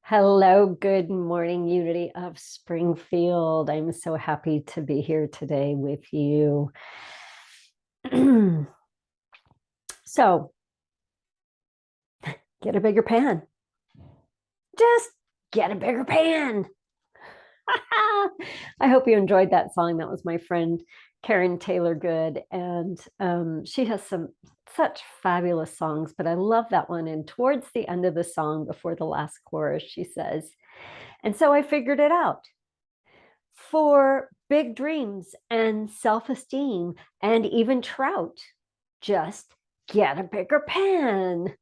Hello, good morning, Unity of Springfield. I'm so happy to be here today with you. So, get a bigger pan. Just get a bigger pan. I hope you enjoyed that song. That was my friend Karen Taylor Good, and she has such fabulous songs. But I love that one. And towards the end of the song, before the last chorus, she says, "And so I figured it out. For big dreams and self-esteem and even trout, just get a bigger pan."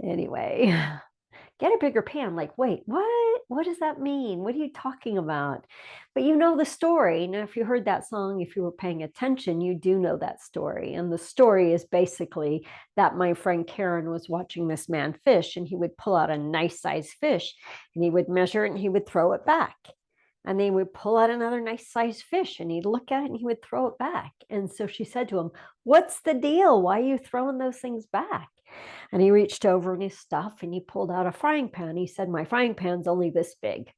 Anyway, get a bigger pan. Like, wait, what? What does that mean? What are you talking about? But you know the story. Now, if you heard that song, if you were paying attention, you do know that story. And the story is basically that my friend Karen was watching this man fish, and he would pull out a nice size fish and he would measure it and he would throw it back. And then he would pull out another nice size fish and he'd look at it and he would throw it back. And so she said to him, "What's the deal? Why are you throwing those things back?" And he reached over in his stuff and he pulled out a frying pan. He said, "My frying pan's only this big."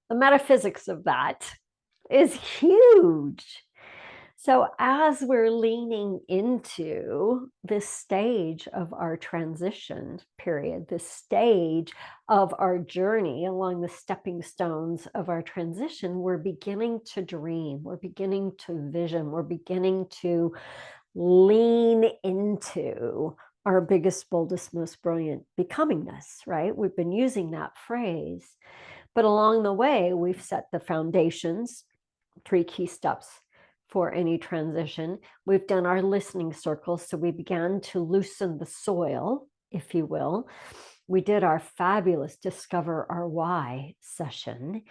The metaphysics of that is huge. So, as we're leaning into this stage of our transition period, this stage of our journey along the stepping stones of our transition, we're beginning to dream, we're beginning to vision, we're beginning to lean into our biggest, boldest, most brilliant becomingness, right? We've been using that phrase. But along the way, we've set the foundations, 3 key steps for any transition. We've done our listening circles. So we began to loosen the soil, if you will. We did our fabulous Discover Our Why session,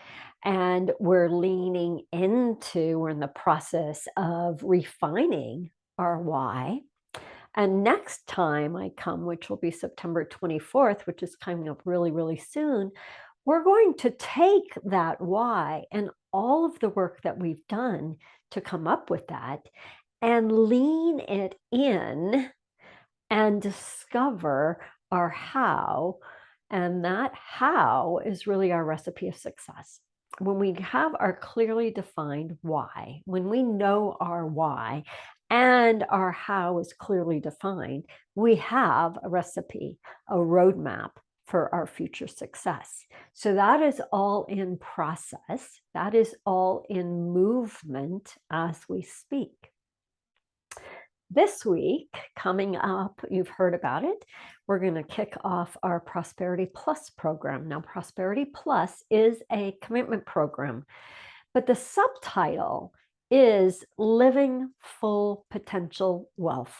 and we're leaning into, we're in the process of refining our why. And next time I come, which will be September 24th, which is coming up really, really soon, we're going to take that why and all of the work that we've done to come up with that and lean it in and discover our how. And that how is really our recipe of success. When we have our clearly defined why, when we know our why and our how is clearly defined, we have a recipe, a roadmap for our future success. So that is all in process. That is all in movement as we speak. This week, coming up, you've heard about it, we're going to kick off our Prosperity Plus program. Now, Prosperity Plus is a commitment program, but the subtitle is Living Full Potential Wealth.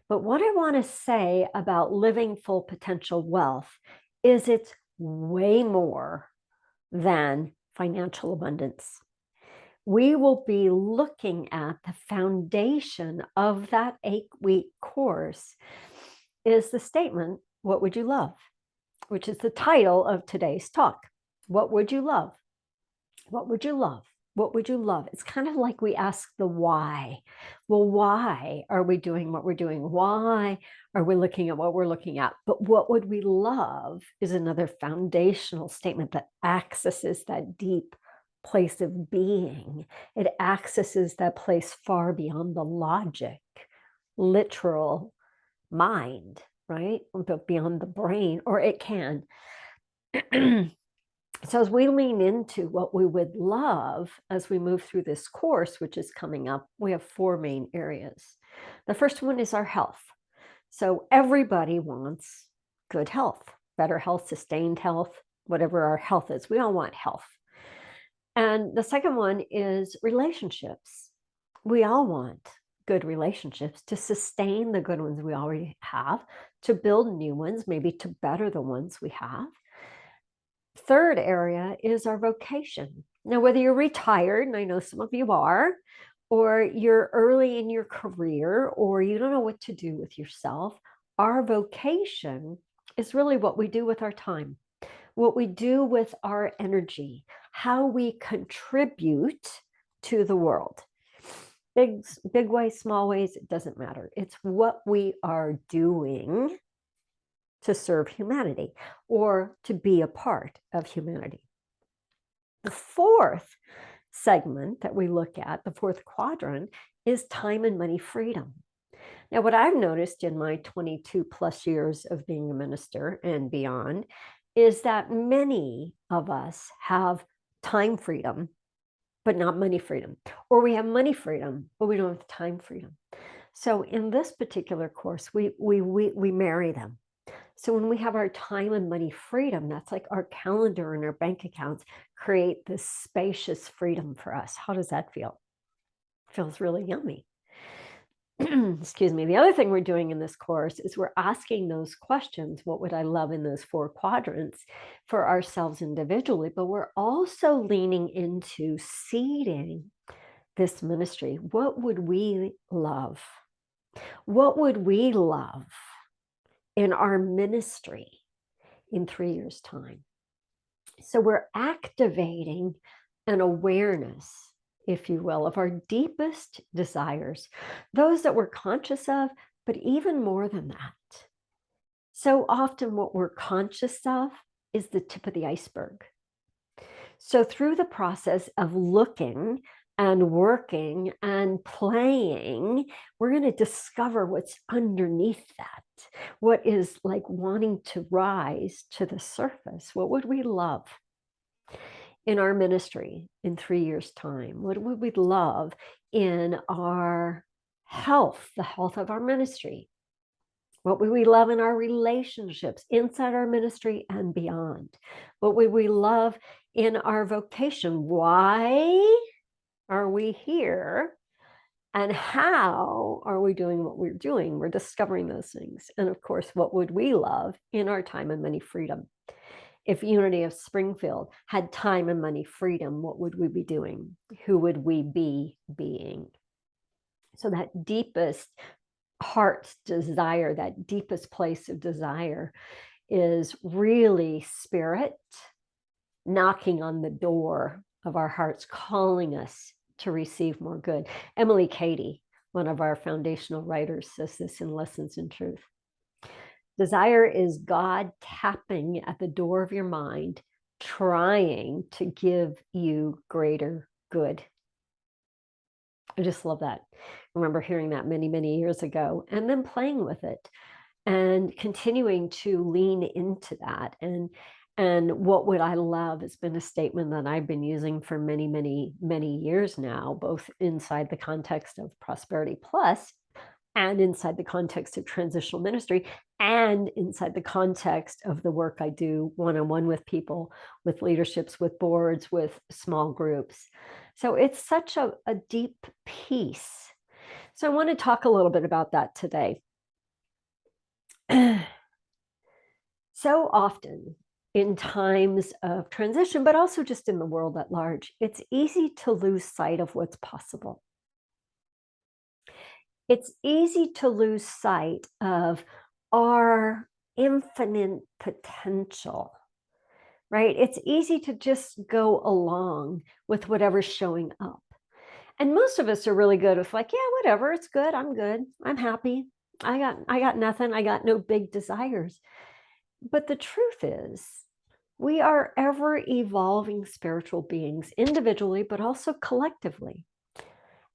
But what I want to say about living full potential wealth is it's way more than financial abundance. We will be looking at the foundation of that 8-week course is the statement, "What would you love?" which is the title of today's talk. What would you love? What would you love? What would you love? It's kind of like we ask the why. Well, why are we doing what we're doing? Why are we looking at what we're looking at? But what would we love is another foundational statement that accesses that deep place of being. It accesses that place far beyond the logic, literal mind, right? But beyond the brain, or it can. So as we lean into what we would love as we move through this course, which is coming up, we have 4 main areas. The first one is our health. So everybody wants good health, better health, sustained health, whatever our health is. We all want health. And the second one is relationships. We all want good relationships to sustain the good ones we already have, to build new ones, maybe to better the ones we have. Third area is our vocation. Now, whether you're retired, and I know some of you are, or you're early in your career, or you don't know what to do with yourself, our vocation is really what we do with our time, what we do with our energy, how we contribute to the world. big ways, small ways, it doesn't matter. It's what we are doing to serve humanity or to be a part of humanity. The fourth segment that we look at, the fourth quadrant, is time and money freedom. Now, what I've noticed in my 22 plus years of being a minister and beyond is that many of us have time freedom, but not money freedom. Or we have money freedom, but we don't have time freedom. So in this particular course, we marry them. So when we have our time and money freedom, that's like our calendar and our bank accounts create this spacious freedom for us. How does that feel? Feels really yummy. Excuse me. The other thing we're doing in this course is we're asking those questions. What would I love in those four quadrants for ourselves individually? But we're also leaning into seeding this ministry. What would we love? What would we love in our ministry in 3 years' time? So we're activating an awareness, if you will, of our deepest desires, those that we're conscious of, but even more than that. So often what we're conscious of is the tip of the iceberg. So through the process of looking and working and playing, we're going to discover what's underneath that. What is like wanting to rise to the surface? What would we love in our ministry in 3 years' time? What would we love in our health, the health of our ministry? What would we love in our relationships inside our ministry and beyond? What would we love in our vocation? Why are we here? And how are we doing what we're doing? We're discovering those things. And of course, what would we love in our time and money freedom? If Unity of Springfield had time and money freedom, what would we be doing? Who would we be being? So that deepest heart's desire, that deepest place of desire is really spirit knocking on the door of our hearts, calling us to receive more good. Emily Cady, one of our foundational writers, says this in Lessons in Truth. Desire is God tapping at the door of your mind, trying to give you greater good. I just love that. I remember hearing that many, many years ago and then playing with it and continuing to lean into that. And what would I love has been a statement that I've been using for many, many, many years now, both inside the context of Prosperity Plus and inside the context of transitional ministry and inside the context of the work I do one-on-one with people, with leaderships, with boards, with small groups. So it's such a deep piece. So I want to talk a little bit about that today. So often in times of transition, but also just in the world at large, it's easy to lose sight of what's possible. It's easy to lose sight of our infinite potential, right? It's easy to just go along with whatever's showing up. And most of us are really good with like, yeah, whatever, it's good. I'm good. I'm happy. I got nothing. I got no big desires. But the truth is, we are ever evolving spiritual beings individually, but also collectively.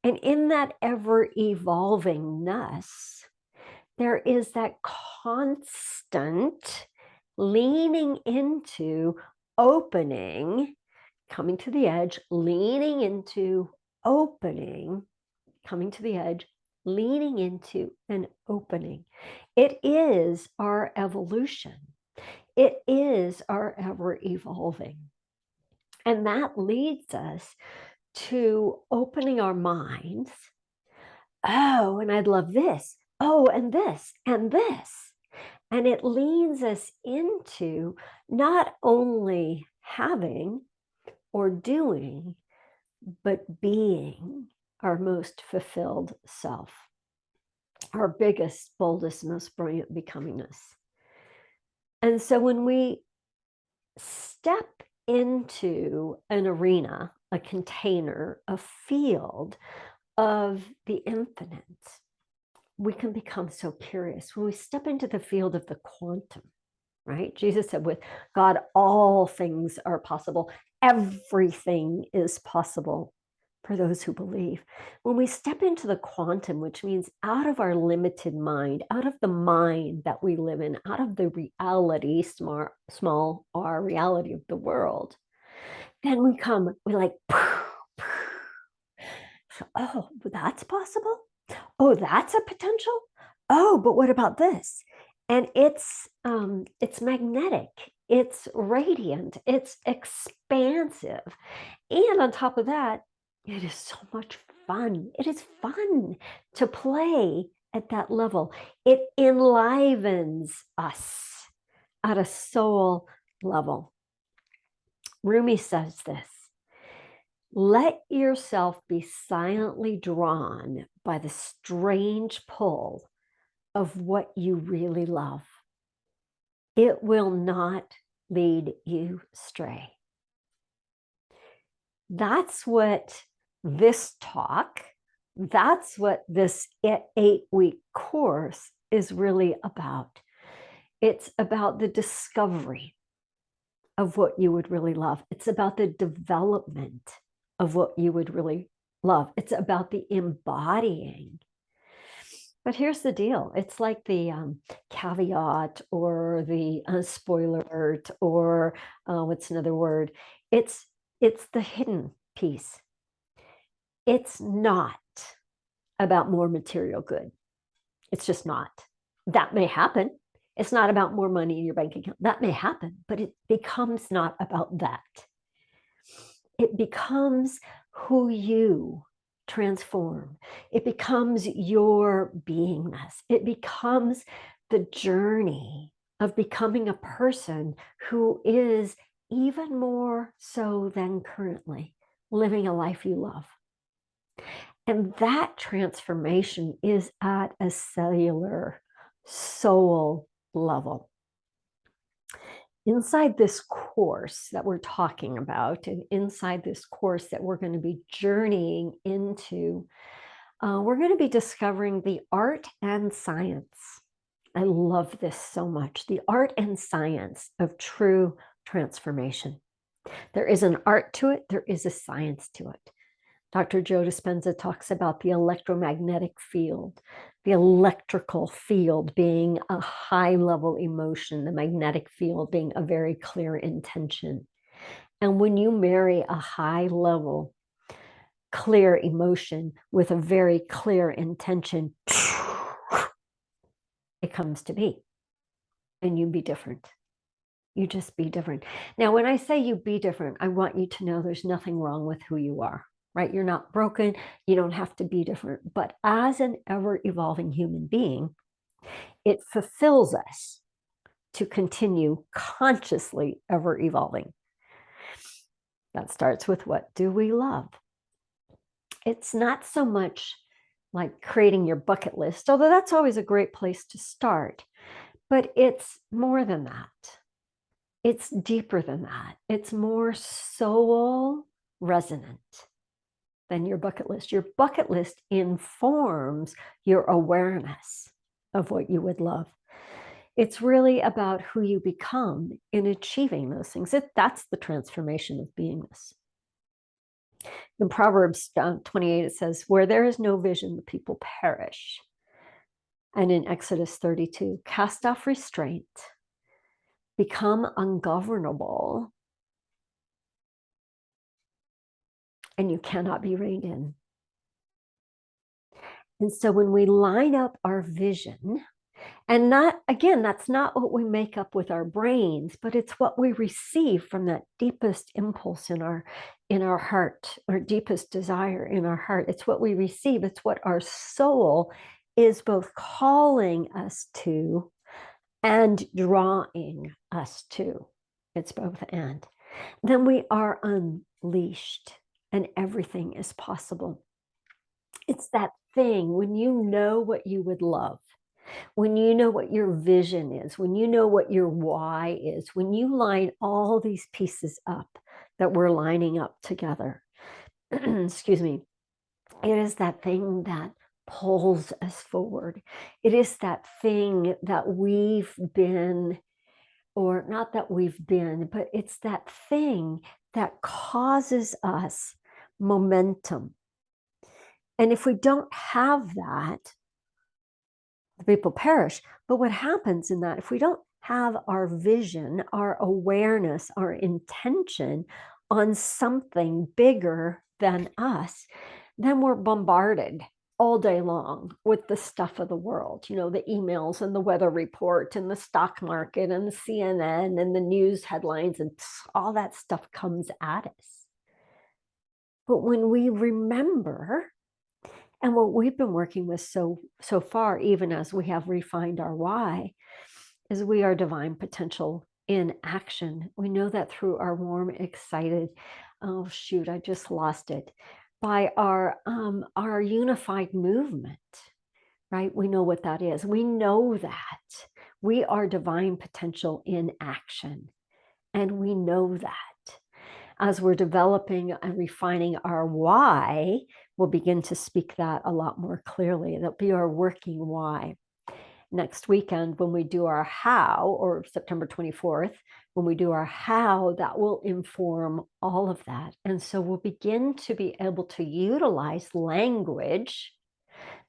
And in that ever evolvingness, there is that constant leaning into opening, coming to the edge, leaning into opening, coming to the edge, leaning into an opening. It is our evolution. It is our ever evolving. And that leads us to opening our minds. Oh, and I'd love this. Oh, and this, and this. And it leads us into not only having or doing, but being our most fulfilled self, our biggest, boldest, most brilliant becomingness. And so when we step into an arena, a container, a field of the infinite, we can become so curious. When we step into the field of the quantum, right? Jesus said, with God, all things are possible. Everything is possible for those who believe. When we step into the quantum, which means out of our limited mind, out of the mind that we live in, out of the reality, small r reality of the world, then we like, oh, that's possible. Oh, that's a potential. Oh, but what about this? And it's magnetic, it's radiant, it's expansive. And on top of that, it is so much fun. It is fun to play at that level. It enlivens us at a soul level. Rumi says this: let yourself be silently drawn by the strange pull of what you really love. It will not lead you astray. That's what this talk, that's what this 8-week course is really about. It's about the discovery of what you would really love. It's about the development of what you would really love. It's about the embodying. But here's the deal. It's like the caveat or the spoiler alert, or what's another word? It's the hidden piece. It's not about more material good. It's just not. That may happen. It's not about more money in your bank account. That may happen, but it becomes not about that. It becomes who you transform. It becomes your beingness. It becomes the journey of becoming a person who is even more so than currently living a life you love. And that transformation is at a cellular soul level. Inside this course that we're talking about, and inside this course that we're going to be journeying into, we're going to be discovering the art and science. I love this so much. The art and science of true transformation. There is an art to it. There is a science to it. Dr. Joe Dispenza talks about the electromagnetic field, the electrical field being a high-level emotion, the magnetic field being a very clear intention. And when you marry a high-level, clear emotion with a very clear intention, it comes to be. And you be different. You just be different. Now, when I say you be different, I want you to know there's nothing wrong with who you are. Right? You're not broken. You don't have to be different. But as an ever-evolving human being, it fulfills us to continue consciously ever-evolving. That starts with, what do we love? It's not so much like creating your bucket list, although that's always a great place to start. But it's more than that. It's deeper than that. It's more soul resonant than your bucket list. Your bucket list informs your awareness of what you would love. It's really about who you become in achieving those things. That's the transformation of beingness. In Proverbs 28, it says, where there is no vision, the people perish. And in Exodus 32, cast off restraint, become ungovernable, and you cannot be reined in. And so when we line up our vision, and not, again, that's not what we make up with our brains, but it's what we receive from that deepest impulse in our heart, our deepest desire in our heart. It's what we receive. It's what our soul is both calling us to and drawing us to. It's both and. Then we are unleashed and everything is possible. It's that thing when you know what you would love, when you know what your vision is, when you know what your why is, when you line all these pieces up that we're lining up together, excuse me, It is that thing that pulls us forward. It is that thing that we've been, or not that we've been, but it's that thing that causes us momentum. And if we don't have that, the people perish. But what happens in that, if we don't have our vision, our awareness, our intention on something bigger than us, then we're bombarded all day long with the stuff of the world, the emails and the weather report and the stock market and the CNN and the news headlines, and all that stuff comes at us. But when we remember, and what we've been working with so far, even as we have refined our why, is we are divine potential in action. We know that through our warm, excited, oh shoot, I just lost it, by our unified movement, right? We know what that is. We know that we are divine potential in action, and we know that. As we're developing and refining our why, we'll begin to speak that a lot more clearly. That'll be our working why. Next weekend, when we do our how, or September 24th, when we do our how, that will inform all of that. And so we'll begin to be able to utilize language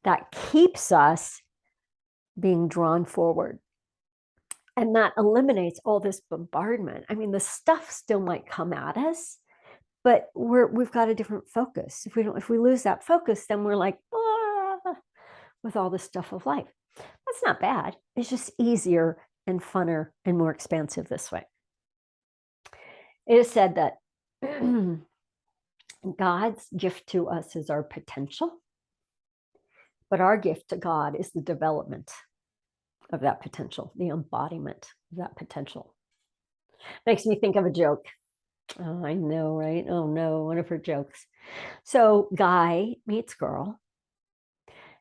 that keeps us being drawn forward. And that eliminates all this bombardment. I mean, the stuff still might come at us, but we've got a different focus. If we lose that focus, then we're like, with all the stuff of life. That's not bad. It's just easier and funner and more expansive this way. It is said that God's gift to us is our potential, but our gift to God is the development of that potential, the embodiment of that potential. Makes me think of a joke. Oh, I know, right? Oh no, one of her jokes. So guy meets girl.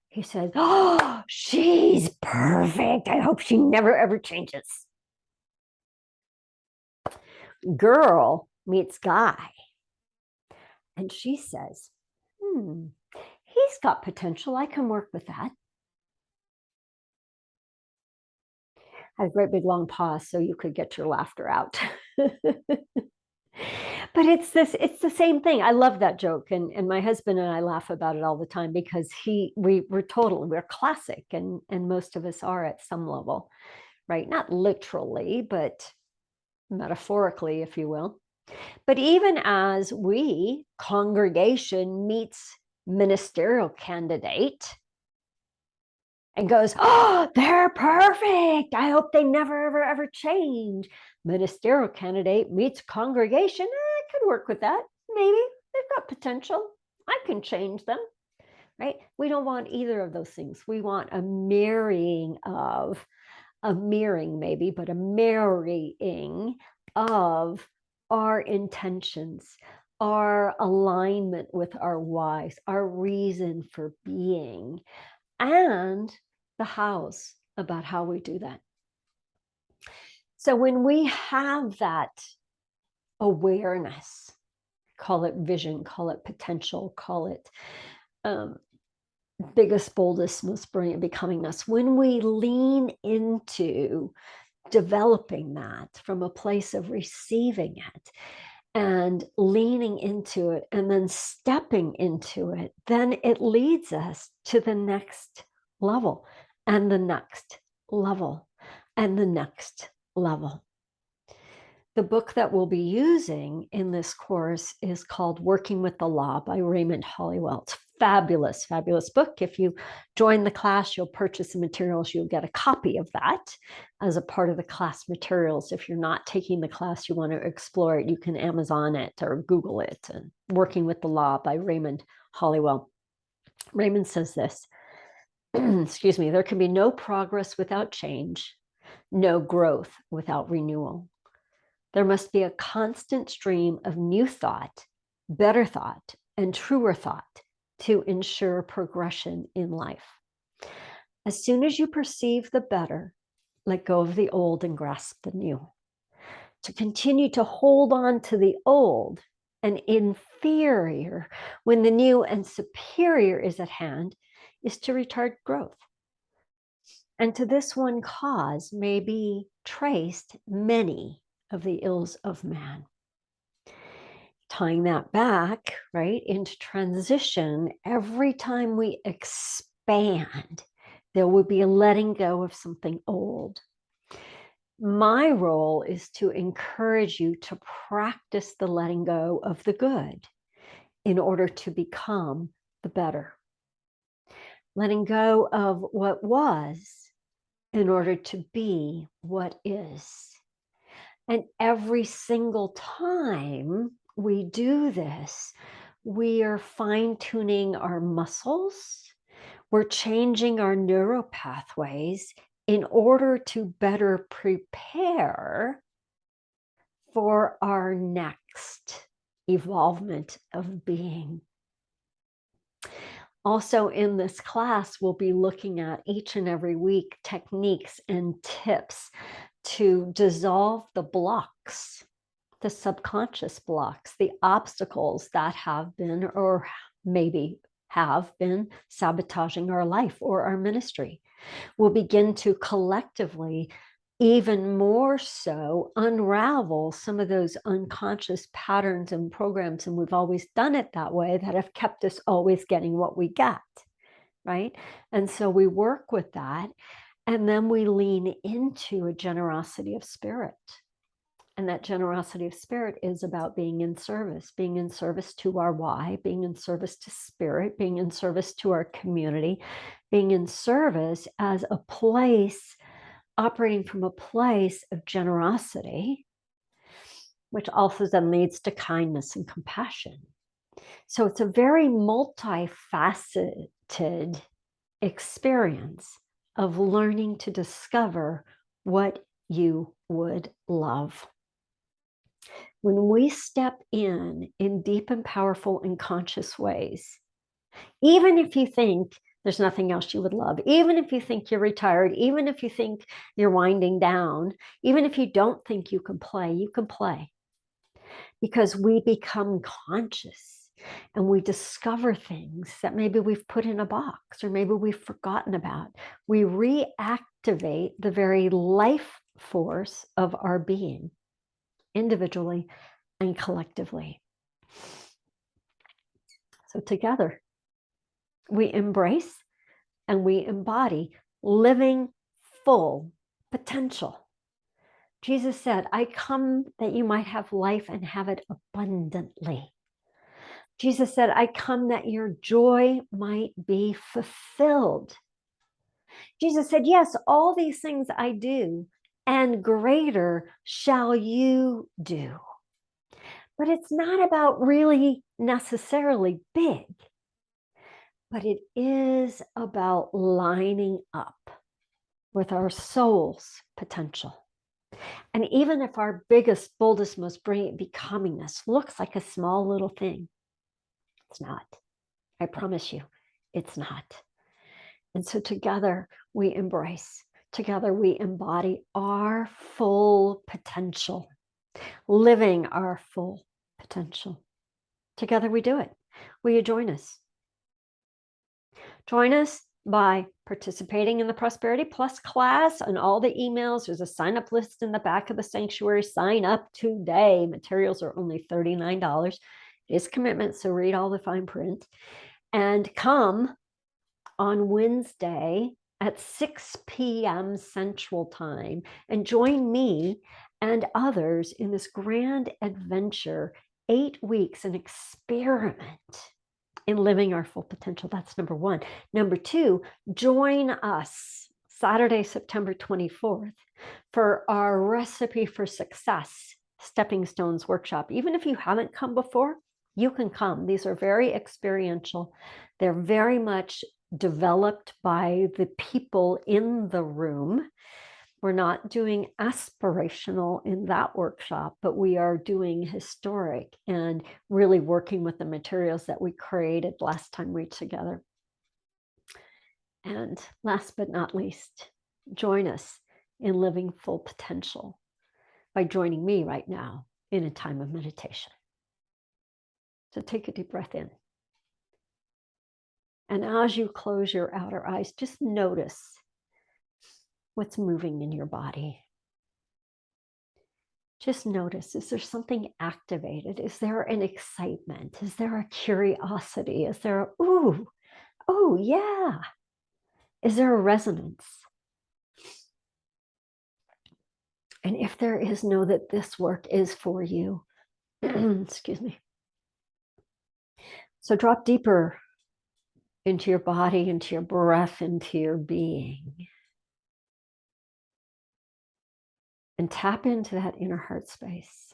He says, oh, she's perfect. I hope she never, ever changes. Girl meets guy. And she says, he's got potential. I can work with that. I had a great big long pause so you could get your laughter out. But it's the same thing. I love that joke. And my husband and I laugh about it all the time, because we're classic, and most of us are at some level, right? Not literally, but metaphorically, if you will. But even as we, congregation, meets ministerial candidate and goes, oh, they're perfect. I hope they never, ever, ever change. Ministerial candidate meets congregation. I could work with that. Maybe they've got potential. I can change them, right? We don't want either of those things. We want a marrying of, a mirroring maybe, but a marrying of our intentions, our alignment with our whys, our reason for being, and the hows about how we do that. So when we have that awareness, call it vision, call it potential, call it biggest, boldest, most brilliant becoming us, when we lean into developing that from a place of receiving it and leaning into it and then stepping into it, then it leads us to the next level and the next level and the next level. The book that we'll be using in this course is called Working with the Law by Raymond Hollywell. It's fabulous, fabulous book. If you join the class, you'll purchase the materials. You'll get a copy of that as a part of the class materials. If you're not taking the class, you want to explore it, you can Amazon it or Google it. And Working with the Law by Raymond Hollywell. Raymond says this, excuse me, there can be no progress without change, no growth without renewal. There must be a constant stream of new thought, better thought, and truer thought to ensure progression in life. As soon as you perceive the better, let go of the old and grasp the new. To continue to hold on to the old and inferior when the new and superior is at hand is to retard growth. And to this one cause may be traced many of the ills of man. Tying that back, right, into transition, every time we expand, there will be a letting go of something old. My role is to encourage you to practice the letting go of the good in order to become the better. Letting go of what was in order to be what is. And every single time we do this, we are fine-tuning our muscles. We're changing our neuropathways in order to better prepare for our next evolvement of being. Also in this class, we'll be looking at each and every week techniques and tips to dissolve the blocks, the subconscious blocks, the obstacles that have been or maybe have been sabotaging our life or our ministry. We'll begin to collectively, even more so, unravel some of those unconscious patterns and programs, and we've always done it that way, that have kept us always getting what we get, right? And so we work with that, and then we lean into a generosity of spirit. And that generosity of spirit is about being in service to our why, being in service to spirit, being in service to our community, being in service as a place, operating from a place of generosity, which also then leads to kindness and compassion. So it's a very multifaceted experience of learning to discover what you would love. When we step in deep and powerful and conscious ways, even if you think there's nothing else you would love, even if you think you're retired, even if you think you're winding down, even if you don't think you can play, because we become conscious and we discover things that maybe we've put in a box or maybe we've forgotten about. We reactivate the very life force of our being, individually and collectively. So together, we embrace and we embody living full potential. Jesus said, I come that you might have life and have it abundantly. Jesus said, I come that your joy might be fulfilled. Jesus said, yes, all these things I do, and greater shall you do. But it's not about really necessarily big, but it is about lining up with our soul's potential. And even if our biggest, boldest, most brilliant becomingness looks like a small little thing, it's not. I promise you, it's not. And so together we embrace, together we embody our full potential, living our full potential. Together we do it. Will you join us? Join us by participating in the Prosperity Plus class and all the emails. There's a sign-up list in the back of the sanctuary. Sign up today. Materials are only $39. It is commitment, so read all the fine print. And come on Wednesday at 6 p.m. Central Time and join me and others in this grand adventure, 8 weeks, an experiment in living our full potential. That's number one. Number two, join us Saturday, September 24th for our Recipe for Success Stepping Stones workshop. Even if you haven't come before, you can come. These are very experiential. They're very much developed by the people in the room. We're not doing aspirational in that workshop, but we are doing historic and really working with the materials that we created last time we were together. And last but not least, join us in living full potential by joining me right now in a time of meditation. So take a deep breath in. And as you close your outer eyes, just notice what's moving in your body. Just notice, is there something activated? Is there an excitement? Is there a curiosity? Is there a, ooh, oh yeah. Is there a resonance? And if there is, know that this work is for you. Excuse me. So drop deeper into your body, into your breath, into your being. And tap into that inner heart space.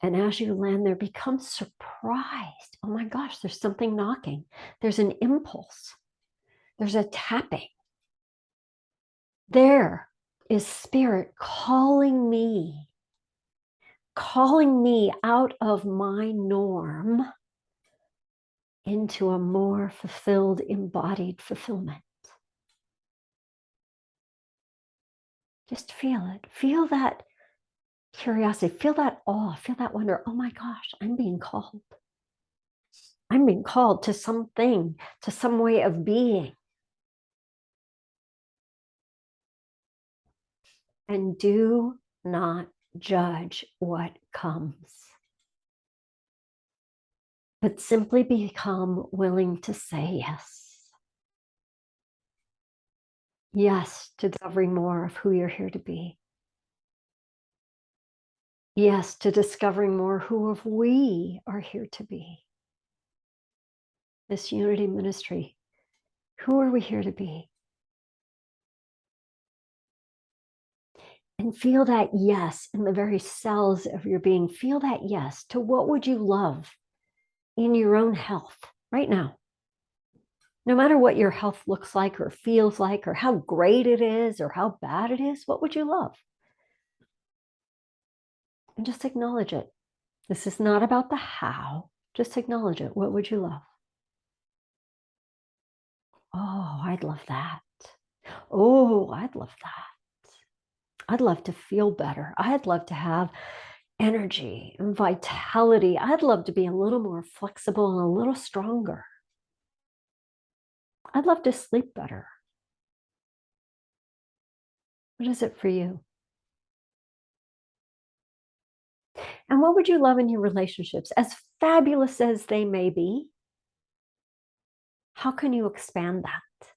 And as you land there, become surprised. Oh my gosh, there's something knocking. There's an impulse. There's a tapping. There is spirit calling me out of my norm into a more fulfilled, embodied fulfillment. Just feel it. Feel that curiosity. Feel that awe. Feel that wonder. Oh my gosh, I'm being called. I'm being called to something, to some way of being. And do not judge what comes, but simply become willing to say yes. Yes to discovering more of who you're here to be. Yes to discovering more who of we are here to be. This unity ministry, who are we here to be? And feel that yes in the very cells of your being. Feel that yes to what would you love in your own health right now. No matter what your health looks like or feels like or how great it is or how bad it is, what would you love? And just acknowledge it. This is not about the how. Just acknowledge it. What would you love? Oh, I'd love that. Oh, I'd love that. I'd love to feel better. I'd love to have energy and vitality. I'd love to be a little more flexible and a little stronger. I'd love to sleep better. What is it for you? And what would you love in your relationships? As fabulous as they may be, how can you expand that?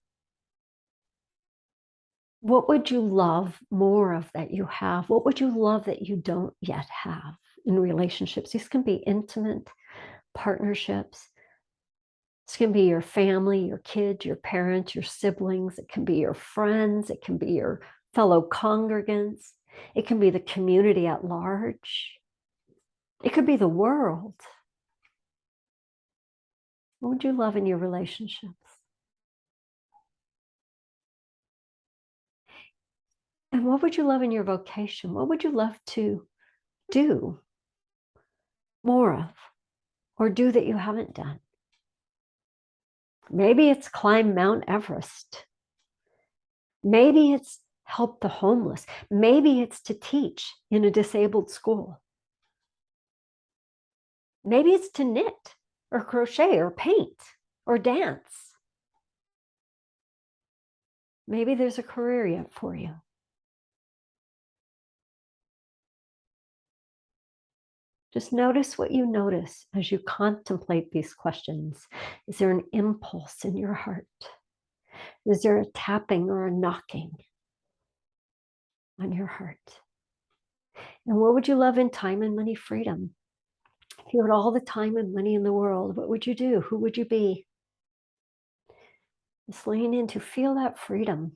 What would you love more of that you have? What would you love that you don't yet have in relationships? These can be intimate partnerships. This can be your family, your kids, your parents, your siblings. It can be your friends. It can be your fellow congregants. It can be the community at large. It could be the world. What would you love in your relationships? And what would you love in your vocation? What would you love to do more of or do that you haven't done? Maybe it's climb Mount Everest. Maybe it's help the homeless. Maybe it's to teach in a disabled school. Maybe it's to knit or crochet or paint or dance. Maybe there's a career yet for you. Just notice what you notice as you contemplate these questions. Is there an impulse in your heart? Is there a tapping or a knocking on your heart? And what would you love in time and money freedom? If you had all the time and money in the world, what would you do? Who would you be? Just lean into, feel that freedom.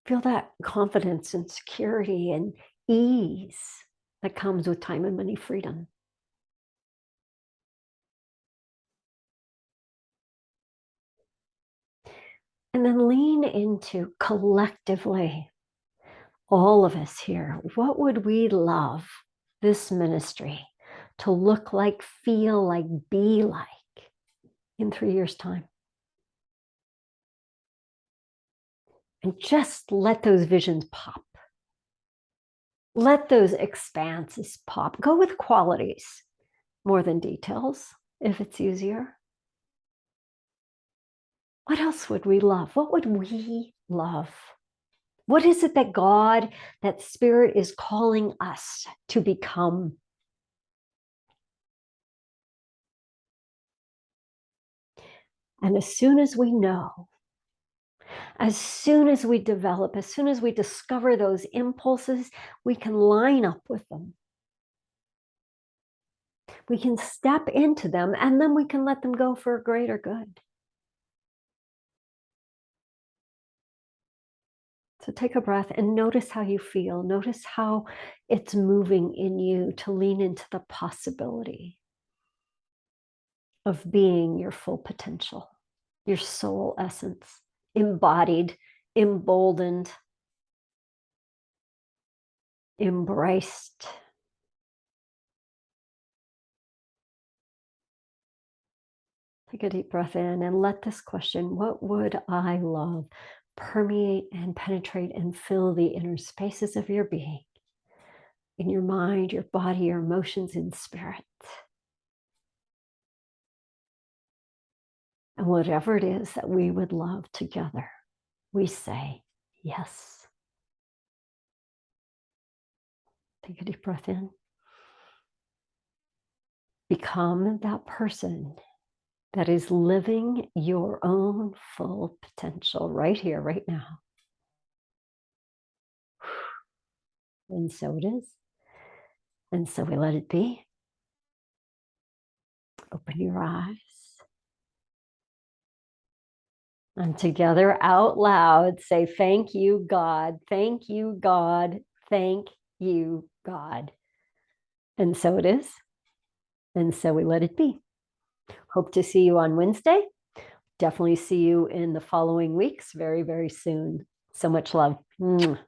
Feel that confidence and security and ease that comes with time and money freedom. And then lean into collectively, all of us here, what would we love this ministry to look like, feel like, be like in 3 years' time? And just let those visions pop. Let those expanses pop. Go with qualities more than details, if it's easier. What else would we love? What would we love? What is it that God, that Spirit is calling us to become? And as soon as we know, as soon as we develop, as soon as we discover those impulses, we can line up with them. We can step into them, and then we can let them go for a greater good. So take a breath and notice how you feel. Notice how it's moving in you to lean into the possibility of being your full potential, your soul essence, embodied, emboldened, embraced. Take a deep breath in and let this question, what would I love, permeate and penetrate and fill the inner spaces of your being, in your mind, your body, your emotions, and spirit. And whatever it is that we would love together, we say yes. Take a deep breath in. Become that person that is living your own full potential right here, right now. And so it is. And so we let it be. Open your eyes. And together out loud, say, thank you, God. Thank you, God. Thank you, God. And so it is. And so we let it be. Hope to see you on Wednesday. Definitely see you in the following weeks very, very soon. So much love. Mwah.